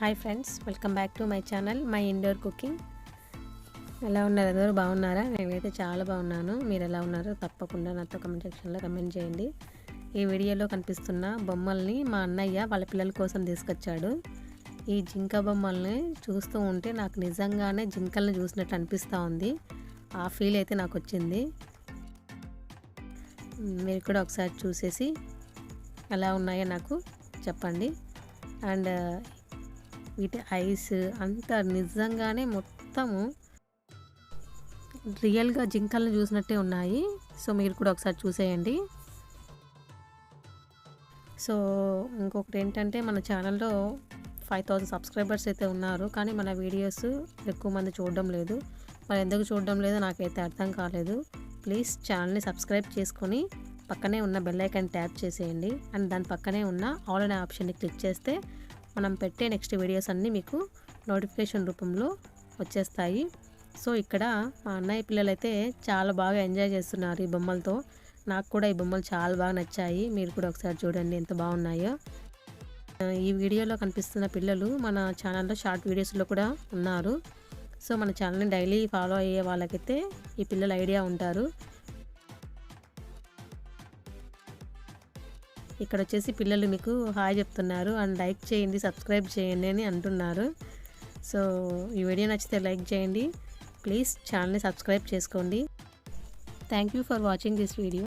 Hi friends, welcome back to my channel my indoor cooking. ఎలా ఉన్నారు? అందరూ బాగున్నారా? నేనైతే చాలా బాగున్నాను. మీరు ఎలా ఉన్నారో తప్పకుండా నాతో కమెంట్ సెక్షన్లో కమెంట్ చేయండి. ఈ వీడియోలో కనిపిస్తున్న బొమ్మల్ని మా అన్నయ్య వాళ్ళ పిల్లల కోసం తీసుకొచ్చాడు. ఈ జింక బొమ్మల్ని చూస్తూ ఉంటే నాకు నిజంగానే జింకల్ని చూసినట్టు అనిపిస్తూ ఉంది. ఆ ఫీల్ అయితే నాకు వచ్చింది. మీరు కూడా ఒకసారి చూసేసి ఎలా ఉన్నాయో నాకు చెప్పండి. అండ్ వీటి ఐస్ అంతా నిజంగానే మొత్తము రియల్గా జింకలను చూసినట్టే ఉన్నాయి. సో మీరు కూడా ఒకసారి చూసేయండి. సో ఇంకొకటి ఏంటంటే, మన ఛానల్లో 5000 సబ్స్క్రైబర్స్ అయితే ఉన్నారు, కానీ మన వీడియోస్ ఎక్కువ మంది చూడడం లేదు. మరి ఎందుకు చూడడం లేదో నాకైతే అర్థం కాలేదు. ప్లీజ్ ఛానల్ని సబ్స్క్రైబ్ చేసుకొని పక్కనే ఉన్న బెల్ ఐకాన్ ట్యాప్ చేసేయండి. అండ్ దాని పక్కనే ఉన్న ఆల్ అనే ఆప్షన్ని క్లిక్ చేస్తే మనం పెట్టే నెక్స్ట్ వీడియోస్ అన్నీ మీకు నోటిఫికేషన్ రూపంలో వచ్చేస్తాయి. సో ఇక్కడ మా అన్నయ్య పిల్లలైతే చాలా బాగా ఎంజాయ్ చేస్తున్నారు ఈ బొమ్మలతో. నాకు కూడా ఈ బొమ్మలు చాలా బాగా నచ్చాయి. మీరు కూడా ఒకసారి చూడండి ఎంత బాగున్నాయో. ఈ వీడియోలో కనిపిస్తున్న పిల్లలు మన ఛానల్లో షార్ట్ వీడియోస్లో కూడా ఉన్నారు. సో మన ఛానల్ని డైలీ ఫాలో అయ్యే వాళ్ళకైతే ఈ పిల్లలు ఐడియా ఉంటారు. ఇక్కడ వచ్చేసి పిల్లలు మీకు హాయ్ చెప్తున్నారు అండ్ లైక్ చేయండి, సబ్స్క్రైబ్ చేయండి అని అంటున్నారు. సో ఈ వీడియో నచ్చితే లైక్ చేయండి. ప్లీజ్ ఛానల్ని సబ్స్క్రైబ్ చేసుకోండి. Thank you for watching this video.